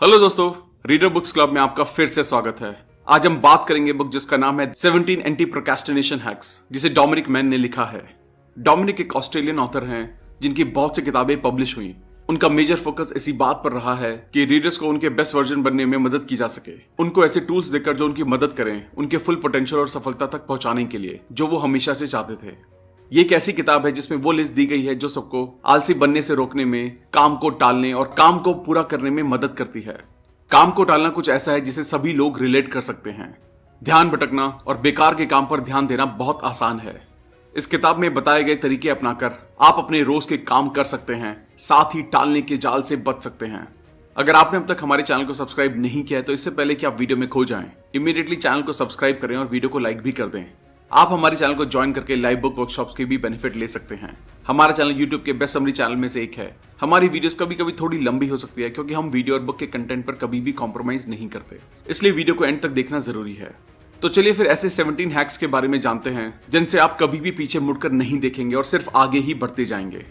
Hello दोस्तों, reader books club में आपका फिर से स्वागत है। आज हम बात करेंगे बुक जिसका नाम है 17 एंटी प्रोक्रेस्टिनेशन हैक्स, जिसे डोमिनिक मैन ने लिखा है। डोमिनिक एक ऑस्ट्रेलियन ऑथर हैं जिनकी बहुत सी किताबें पब्लिश हुई। उनका मेजर फोकस इसी बात पर रहा है कि रीडर्स को उनके बेस्ट वर्जन बनने में मदद की जा सके, उनको ऐसे टूल्स देकर जो उनकी मदद करें उनके फुल पोटेंशियल और सफलता तक पहुंचाने के लिए, जो वो हमेशा से चाहते थे। ये एक ऐसी किताब है जिसमें वो लिस्ट दी गई है जो सबको आलसी बनने से रोकने में, काम को टालने और काम को पूरा करने में मदद करती है। काम को टालना कुछ ऐसा है जिसे सभी लोग रिलेट कर सकते हैं। ध्यान भटकना और बेकार के काम पर ध्यान देना बहुत आसान है। इस किताब में बताए गए तरीके अपनाकर आप अपने रोज के काम कर सकते हैं, साथ ही टालने के जाल से बच सकते हैं। अगर आपने अब तक हमारे चैनल को सब्सक्राइब नहीं किया है तो इससे पहले कि आप वीडियो में खो जाएं, इमीडिएटली चैनल को सब्सक्राइब करें और वीडियो को लाइक भी कर दें। आप हमारे चैनल को ज्वाइन करके लाइव बुक वर्कशॉप्स के भी बेनिफिट ले सकते हैं। हमारा चैनल यूट्यूब के बेस्ट समरी चैनल में से एक है। हमारी वीडियोस कभी कभी थोड़ी लंबी हो सकती है क्योंकि हम वीडियो और बुक के कंटेंट पर कभी भी कॉम्प्रोमाइज नहीं करते, इसलिए वीडियो को एंड तक देखना जरूरी है। तो चलिए फिर ऐसे 17 हैक्स के बारे में जानते हैं जिनसे आप कभी भी पीछे मुड़कर नहीं देखेंगे और सिर्फ आगे ही बढ़ते जाएंगे।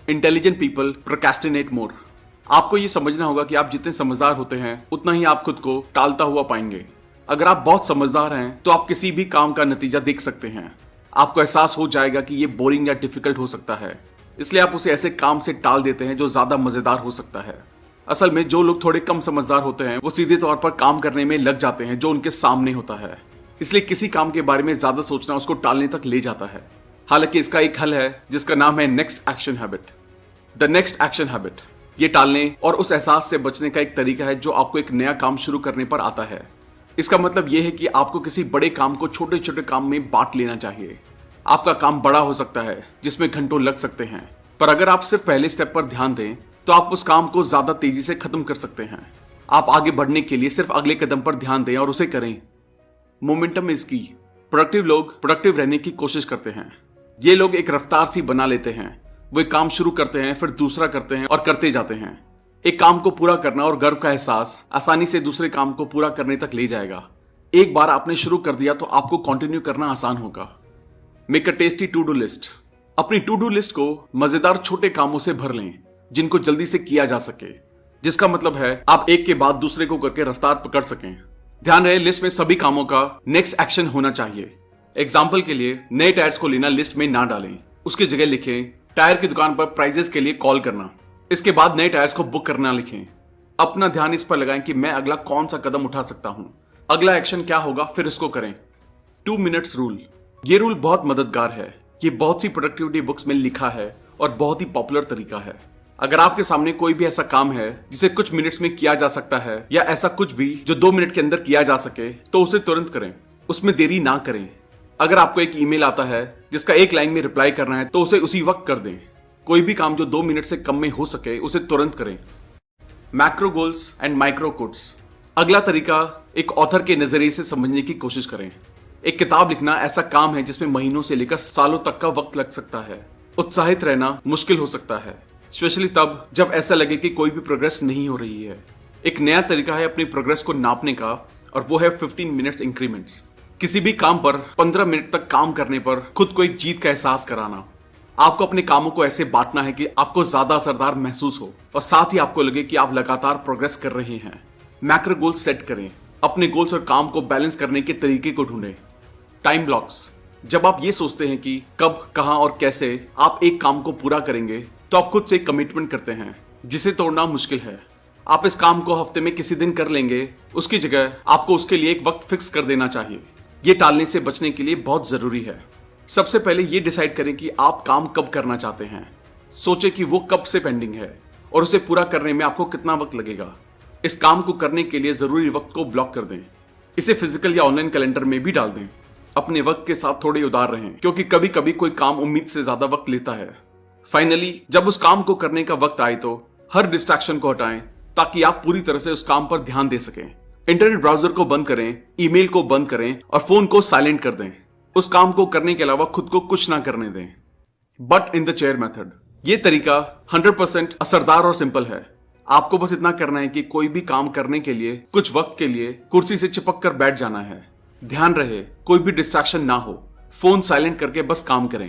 इंटेलिजेंट पीपल प्रोक्रेस्टिनेट मोर। आपको ये समझना होगा कि आप जितने समझदार होते हैं उतना ही आप खुद को टालता हुआ पाएंगे। अगर आप बहुत समझदार हैं तो आप किसी भी काम का नतीजा देख सकते हैं। आपको एहसास हो जाएगा कि ये बोरिंग या डिफिकल्ट हो सकता है, इसलिए आप उसे ऐसे काम से टाल देते हैं जो ज्यादा मजेदार हो सकता है। असल में जो लोग थोड़े कम समझदार होते हैं वो सीधे तौर पर काम करने में लग जाते हैं जो उनके सामने होता है, इसलिए किसी काम के बारे में ज्यादा सोचना उसको टालने तक ले जाता है। हालांकि इसका एक हल है जिसका नाम है next action habit. The next action habit ये टालने और उस एहसास से बचने का एक तरीका है जो आपको एक नया काम शुरू करने पर आता है। इसका मतलब यह है कि आपको किसी बड़े काम को छोटे छोटे काम में बांट लेना चाहिए। आपका काम बड़ा हो सकता है जिसमें घंटों लग सकते हैं, पर अगर आप सिर्फ पहले स्टेप पर ध्यान दें तो आप उस काम को ज्यादा तेजी से खत्म कर सकते हैं। आप आगे बढ़ने के लिए सिर्फ अगले कदम पर ध्यान दें और उसे करें। मोमेंटम इज की। प्रोडक्टिव लोग प्रोडक्टिव रहने की कोशिश करते हैं। ये लोग एक रफ्तार सी बना लेते हैं। वो एक काम शुरू करते हैं, फिर दूसरा करते हैं और करते जाते हैं। एक काम को पूरा करना और गर्व का एहसास आसानी से दूसरे काम को पूरा करने तक ले जाएगा। एक बार आपने शुरू कर दिया तो आपको कंटिन्यू करना आसान होगा। Make a tasty to do list. अपनी टू डू लिस्ट को मजेदार छोटे कामों से भर लें जिनको जल्दी से किया जा सके, जिसका मतलब है आप एक के बाद दूसरे को करके रफ्तार पकड़ सकें। ध्यान रहे, लिस्ट में सभी कामों का नेक्स्ट एक्शन होना चाहिए। एग्जाम्पल के लिए, नए टायर्स को लेना लिस्ट में ना डालें, उसकी जगह लिखें टायर की दुकान पर प्राइजेस के लिए कॉल करना। इसके बाद नए टायर्स को बुक करना लिखें। अपना ध्यान इस पर लगाएं कि मैं अगला कौन सा कदम उठा सकता हूं, अगला एक्शन क्या होगा, फिर इसको करें। 2 मिनट्स रूल। ये रूल बहुत मददगार है। ये बहुत सी प्रोडक्टिविटी बुक्स में लिखा है और बहुत ही पॉपुलर तरीका है। अगर आपके सामने कोई भी ऐसा काम है जिसे कुछ मिनट्स में किया जा सकता है या ऐसा कुछ भी जो 2 मिनट के अंदर किया जा सके तो उसे तुरंत करें, उसमें देरी ना करें। अगर आपको एक ईमेल आता है जिसका एक लाइन में रिप्लाई करना है तो उसे उसी वक्त कर दें। कोई भी काम जो 2 मिनट से कम में हो सके उसे तुरंत करें। Macro goals and micro quotes. अगला तरीका एक ऑथर के नजरिए से समझने की कोशिश करें। एक किताब लिखना ऐसा काम है जिसमें महीनों से लेकर सालों तक का वक्त लग सकता है। उत्साहित रहना मुश्किल हो सकता है, स्पेशली तब जब ऐसा लगे कि कोई भी प्रोग्रेस नहीं हो रही है। एक नया तरीका है अपनी प्रोग्रेस को नापने का और वो है 15 मिनट्स इंक्रीमेंट्स। किसी भी काम पर 15 मिनट तक काम करने पर खुद को एक जीत का एहसास कराना। आपको अपने कामों को ऐसे बांटना है कि आपको ज्यादा असरदार महसूस हो और साथ ही आपको लगे कि आप लगातार प्रोग्रेस कर रहे हैं। मैक्रो गोल्स सेट करें। अपने गोल्स और काम को बैलेंस करने के तरीके को ढूंढें। Time blocks. जब आप ये सोचते हैं कि कब, कहां और कैसे आप एक काम को पूरा करेंगे तो आप खुद से एक कमिटमेंट करते हैं जिसे तोड़ना मुश्किल है। आप इस काम को हफ्ते में किसी दिन कर लेंगे, उसकी जगह आपको उसके लिए एक वक्त फिक्स कर देना चाहिए। ये टालने से बचने के लिए बहुत जरूरी है। सबसे पहले ये डिसाइड करें कि आप काम कब करना चाहते हैं। सोचें कि वो कब से पेंडिंग है और उसे पूरा करने में आपको कितना वक्त लगेगा। इस काम को करने के लिए जरूरी वक्त को ब्लॉक कर दें। इसे फिजिकल या ऑनलाइन कैलेंडर में भी डाल दें। अपने वक्त के साथ थोड़े उदार रहें क्योंकि कभी कभी कोई काम उम्मीद से ज्यादा वक्त लेता है। फाइनली, जब उस काम को करने का वक्त आए तो हर डिस्ट्रैक्शन को हटाएं ताकि आप पूरी तरह से उस काम पर ध्यान दे सकें। इंटरनेट ब्राउजर को बंद करें, ईमेल को बंद करें और फोन को साइलेंट कर दें। उस काम को करने के अलावा खुद को कुछ ना करने दें। But in the chair method. ये तरीका 100% असरदार और सिंपल है। आपको बस इतना करना है कि कोई भी काम करने के लिए कुछ वक्त के लिए कुर्सी से चिपक कर बैठ जाना है। ध्यान रहे कोई भी डिस्ट्रैक्शन ना हो। फोन साइलेंट करके बस काम करें।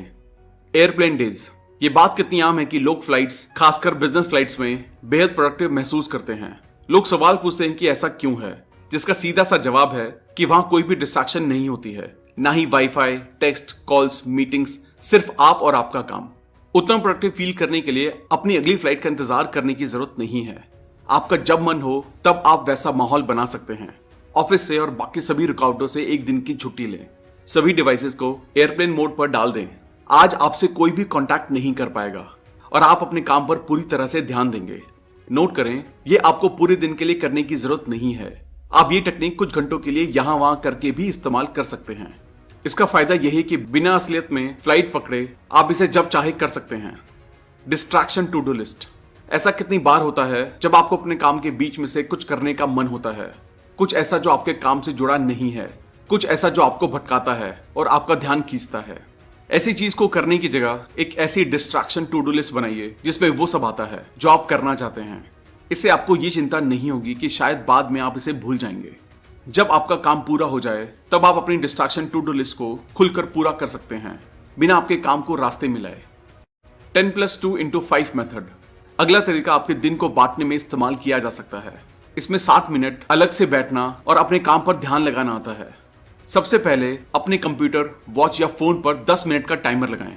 Airplane days. ये बात कितनी आम है कि लोग फ्लाइट्स, खासकर बिजनेस फ्लाइट्स में बेहद प्रोडक्टिव महसूस करते हैं। लोग सवाल पूछते हैं कि ऐसा क्यों है, जिसका सीधा सा जवाब है कि वहां कोई भी डिस्ट्रैक्शन नहीं होती है, ना ही वाईफाई, टेक्स्ट, कॉल्स, मीटिंग्स, सिर्फ आप और आपका काम। उतना प्रोडक्टिव फील करने के लिए अपनी अगली फ्लाइट का इंतजार करने की जरूरत नहीं है। आपका जब मन हो तब आप वैसा माहौल बना सकते हैं। ऑफिस से और बाकी सभी रुकावटों से एक दिन की छुट्टी लें। सभी डिवाइसेस को एयरप्लेन मोड पर डाल दें। आज आपसे कोई भी कांटेक्ट नहीं कर पाएगा और आप अपने काम पर पूरी तरह से ध्यान देंगे। नोट करें, यह आपको पूरे दिन के लिए करने की जरूरत नहीं है। आप ये टेक्निक कुछ घंटों के लिए यहां वहां करके भी इस्तेमाल कर सकते हैं। इसका फायदा यह है कि बिना असलियत में फ्लाइट पकड़े आप इसे जब चाहे कर सकते हैं। Distraction to do list. ऐसा कितनी बार होता है जब आपको अपने काम के बीच में से कुछ करने का मन होता है, कुछ ऐसा जो आपके काम से जुड़ा नहीं है, कुछ ऐसा जो आपको भटकाता है और आपका ध्यान खींचता है। ऐसी चीज को करने की जगह एक ऐसी डिस्ट्रैक्शन टू डू लिस्ट बनाइए जिसमें वो सब आता है जो आप करना चाहते हैं। इससे आपको ये चिंता नहीं होगी कि शायद बाद में आप इसे भूल जाएंगे। जब आपका काम पूरा हो जाए तब आप अपनी डिस्ट्रैक्शन टू डू लिस्ट को खुलकर पूरा कर सकते हैं, बिना आपके काम को रास्ते में लाए। 10+2x5 method. अगला तरीका आपके दिन को बांटने में इस्तेमाल किया जा सकता है। इसमें 60 मिनट अलग से बैठना और अपने काम पर ध्यान लगाना आता है। सबसे पहले अपने कंप्यूटर, वॉच या फोन पर 10 मिनट का टाइमर लगाएं।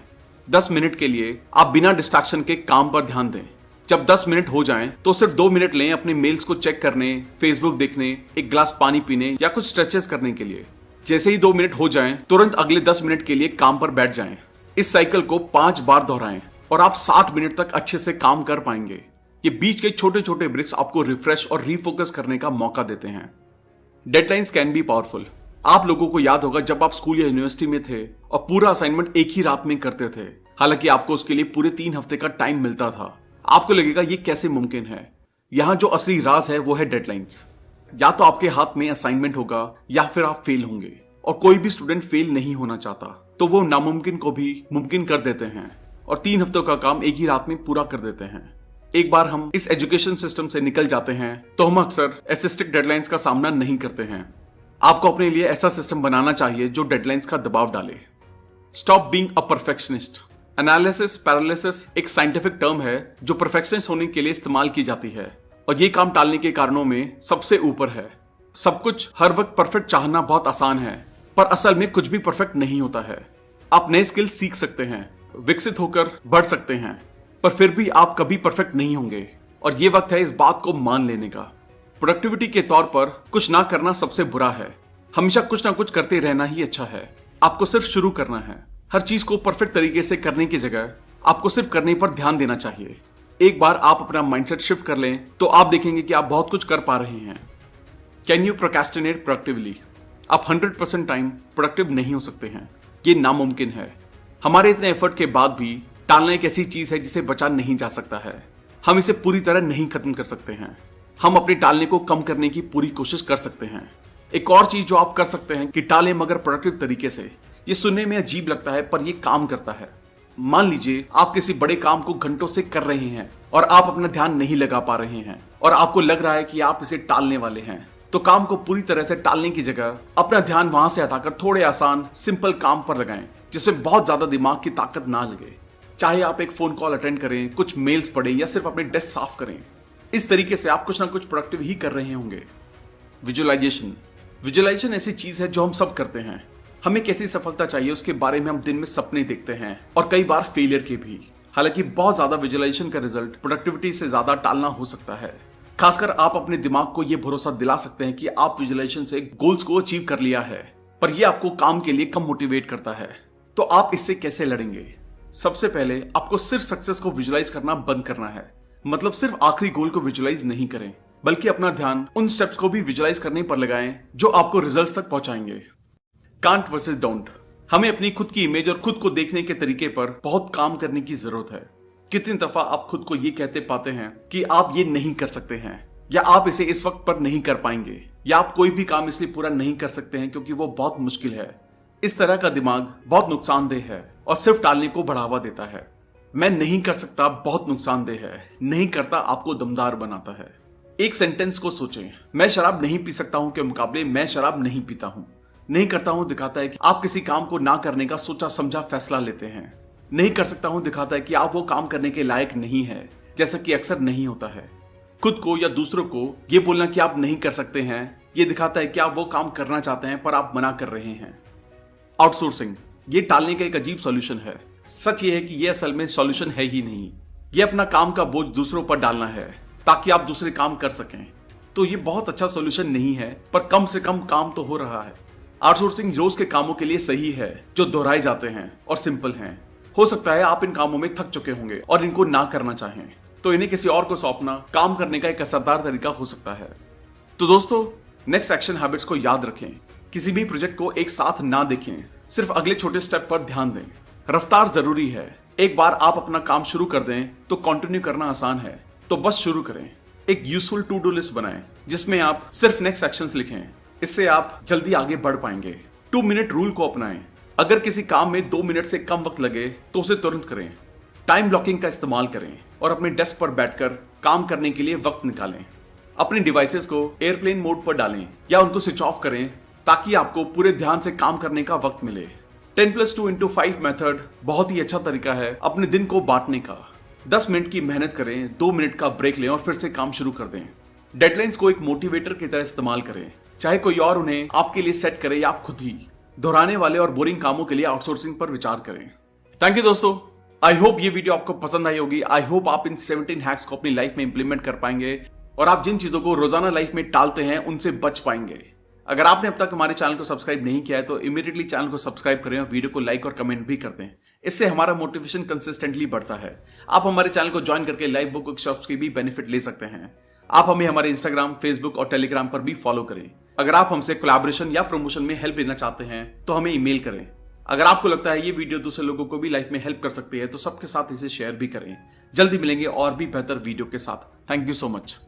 10 मिनट के लिए आप बिना डिस्ट्रैक्शन के काम पर ध्यान दें। जब 10 मिनट हो जाएं, तो सिर्फ 2 मिनट लें अपने मेल्स को चेक करने, फेसबुक देखने, एक ग्लास पानी पीने या कुछ स्ट्रेचेस करने के लिए। जैसे ही 2 मिनट हो जाएं, तुरंत अगले 10 मिनट के लिए काम पर बैठ जाएं। इस साइकिल को 5 बार दोहराएं और आप 60 मिनट तक अच्छे से काम कर पाएंगे। ये बीच के छोटे छोटे ब्रेक्स आपको रिफ्रेश और रीफोकस करने का मौका देते हैं। Deadlines can be powerful. आप लोगों को याद होगा जब आप स्कूल या यूनिवर्सिटी में थे और पूरा असाइनमेंट एक ही रात में करते थे, हालांकि आपको उसके लिए पूरे 3 हफ्ते का टाइम मिलता था। आपको लगेगा ये कैसे मुमकिन है। यहां जो असली राज है वो है डेडलाइंस। या तो आपके हाथ में असाइनमेंट होगा या फिर आप फेल होंगे, और कोई भी स्टूडेंट फेल नहीं होना चाहता, तो वो नामुमकिन को भी मुमकिन कर देते हैं और 3 हफ्तों का काम एक ही रात में पूरा कर देते हैं। एक बार हम इस एजुकेशन सिस्टम से निकल जाते हैं तो हम अक्सर ऐसे स्ट्रिक्ट डेडलाइंस का सामना नहीं करते हैं। आपको अपने लिए ऐसा सिस्टम बनाना चाहिए जो डेडलाइंस का दबाव डाले। Stop being a perfectionist. Analysis paralysis एक साइंटिफिक टर्म है जो परफेक्शनिस्ट होने के लिए इस्तेमाल की जाती है, और ये काम टालने के कारणों में सबसे ऊपर है। सब कुछ हर वक्त परफेक्ट चाहना बहुत आसान है, पर असल में कुछ भी परफेक्ट नहीं होता है। आप नए स्किल सीख सकते हैं, विकसित होकर बढ़ सकते हैं, पर फिर भी आप कभी परफेक्ट नहीं होंगे, और ये वक्त है इस बात को मान लेने का। प्रोडक्टिविटी के तौर पर कुछ ना करना सबसे बुरा है। हमेशा कुछ ना कुछ करते रहना ही अच्छा है। आपको सिर्फ शुरू करना है। हर चीज को परफेक्ट तरीके से करने की जगह आपको सिर्फ करने पर ध्यान देना चाहिए। एक बार आप अपना माइंडसेट शिफ्ट कर लें तो आप देखेंगे कि आप बहुत कुछ कर पा रहे हैं। Can you procrastinate productively? आप 100% टाइम प्रोडक्टिव नहीं हो सकते हैं, ये नामुमकिन है। हमारे इतने एफर्ट के बाद भी टालना एक ऐसी चीज है जिसे बचा नहीं जा सकता है। हम इसे पूरी तरह नहीं खत्म कर सकते हैं। हम अपने टालने को कम करने की पूरी कोशिश कर सकते हैं। एक और चीज जो आप कर सकते हैं कि टालें मगर प्रोडक्टिव तरीके से। ये सुनने में अजीब लगता है पर ये काम करता है। मान लीजिए आप किसी बड़े काम को घंटों से कर रहे हैं और आप अपना ध्यान नहीं लगा पा रहे हैं और आपको लग रहा है कि आप इसे टालने वाले हैं, तो काम को पूरी तरह से टालने की जगह अपना ध्यान वहां से हटाकर थोड़े आसान सिंपल काम पर लगाएं जिसमें बहुत ज्यादा दिमाग की ताकत ना लगे। चाहे आप एक फोन कॉल अटेंड करें, कुछ मेल्स पढ़ें या सिर्फ अपने डेस्क साफ करें, इस तरीके से आप कुछ ना कुछ प्रोडक्टिव ही कर रहे होंगे। विजुअलाइजेशन ऐसी चीज है जो हम सब करते हैं। हमें कैसी सफलता चाहिए उसके बारे में हम दिन में सपने देखते हैं, और कई बार फेलियर के भी। हालांकि बहुत ज्यादा विजुअलाइजेशन का रिजल्ट प्रोडक्टिविटी से ज्यादा टालना हो सकता है। खासकर आप अपने दिमाग को यह भरोसा दिला सकते हैं कि आप विजुअलाइजेशन से गोल्स को अचीव कर लिया है, पर यह आपको काम के लिए कम मोटिवेट करता है। तो आप इससे कैसे लड़ेंगे? सबसे पहले आपको सिर्फ सक्सेस को विजुअलाइज करना बंद करना है। मतलब सिर्फ आखिरी गोल को विजुअलाइज नहीं करें, बल्कि अपना ध्यान उन स्टेप्स को भी विजुअलाइज करने पर लगाएं जो आपको रिजल्ट्स तक पहुंचाएंगे। Can't versus don't. हमें अपनी खुद की इमेज और खुद को देखने के तरीके पर बहुत काम करने की जरूरत है। कितनी दफा आप खुद को ये कहते पाते हैं कि आप ये नहीं कर सकते हैं, या आप इसे इस वक्त पर नहीं कर पाएंगे, या आप कोई भी काम इसलिए पूरा नहीं कर सकते हैं क्योंकि वो बहुत मुश्किल है। इस तरह का दिमाग बहुत नुकसानदेह है और सिर्फ टालने को बढ़ावा देता है। मैं नहीं कर सकता बहुत नुकसानदेह है, नहीं करता आपको दमदार बनाता है। एक सेंटेंस को सोचें, मैं शराब नहीं पी सकता हूं के मुकाबले मैं शराब नहीं पीता हूं। नहीं करता हूं दिखाता है कि आप किसी काम को ना करने का सोचा समझा फैसला लेते हैं। नहीं कर सकता हूं दिखाता है कि आप वो काम करने के लायक नहीं है, जैसा कि अक्सर नहीं होता है। खुद को या दूसरों को ये बोलना कि आप नहीं कर सकते हैं, ये दिखाता है कि आप वो काम करना चाहते हैं पर आप मना कर रहे हैं। आउटसोर्सिंग ये टालने का एक अजीब सॉल्यूशन है। सच ये है कि ये असल में सॉल्यूशन है ही नहीं। ये अपना काम का बोझ दूसरों पर डालना है ताकि आप दूसरे काम कर सकें। तो ये बहुत अच्छा सॉल्यूशन नहीं है, पर कम से कम काम तो हो रहा है। आउटसोर्सिंग रोज के कामों के लिए सही है जो दोहराए जाते हैं और सिंपल हैं। हो सकता है आप इन कामों में थक चुके होंगे और इनको ना करना चाहें, तो इन्हें किसी और को सौंपना काम करने का एक असरदार तरीका हो सकता है। तो दोस्तों, नेक्स्ट एक्शन हैबिट्स को याद रखें। किसी भी प्रोजेक्ट को एक साथ ना देखें, सिर्फ अगले छोटे स्टेप पर ध्यान दें। रफ्तार जरूरी है। एक बार आप अपना काम शुरू कर दें तो कंटिन्यू करना आसान है, तो बस शुरू करें। एक यूजफुल टू डू लिस्ट बनाएं जिसमें आप सिर्फ नेक्स्ट एक्शंस लिखें। इससे आप जल्दी आगे बढ़ पाएंगे। 2 मिनट रूल को अपनाएं। अगर किसी काम में 2 मिनट से कम वक्त लगे तो उसे तुरंत करें। टाइम ब्लॉकिंग का इस्तेमाल करें और अपने डेस्क पर बैठकर काम करने के लिए वक्त निकालें। अपने डिवाइसेस को एयरप्लेन मोड पर डालें या उनको स्विच ऑफ करें ताकि आपको पूरे ध्यान से काम करने का वक्त मिले। 10+2x5 मेथड बहुत ही अच्छा तरीका है अपने दिन को बांटने का। 10 मिनट की मेहनत करें, 2 मिनट का ब्रेक लें और फिर से काम शुरू कर दें। डेडलाइंस को एक मोटिवेटर की तरह इस्तेमाल करें, चाहे कोई और उन्हें आपके लिए सेट करे या आप खुद ही। दोहराने वाले और बोरिंग कामों के लिए आउटसोर्सिंग पर विचार करें। थैंक यू दोस्तों। आई होप ये वीडियो आपको पसंद आई होगी। आई होप आप इन 17 हैक्स को अपनी लाइफ में इंप्लीमेंट कर पाएंगे और आप जिन चीजों को रोजाना लाइफ में टालते हैं उनसे बच पाएंगे। अगर आपने अब तक हमारे चैनल को सब्सक्राइब नहीं किया है तो इमीडिएटली चैनल को सब्सक्राइब करें और वीडियो को लाइक और कमेंट भी कर दें। इससे हमारा मोटिवेशन कंसिस्टेंटली बढ़ता है। आप हमारे चैनल को ज्वाइन करके लाइव बुक वर्कशॉप्स की भी बेनिफिट ले सकते हैं। आप हमें हमारे इंस्टाग्राम, फेसबुक और टेलीग्राम पर भी फॉलो करें। अगर आप हमसे कोलैबोरेशन या प्रमोशन में हेल्प लेना चाहते हैं तो हमें ईमेल करें। अगर आपको लगता है ये वीडियो दूसरे लोगों को भी लाइफ में हेल्प कर सकती है तो सबके साथ इसे शेयर भी करें। जल्दी मिलेंगे और भी बेहतर वीडियो के साथ। Thank you so much.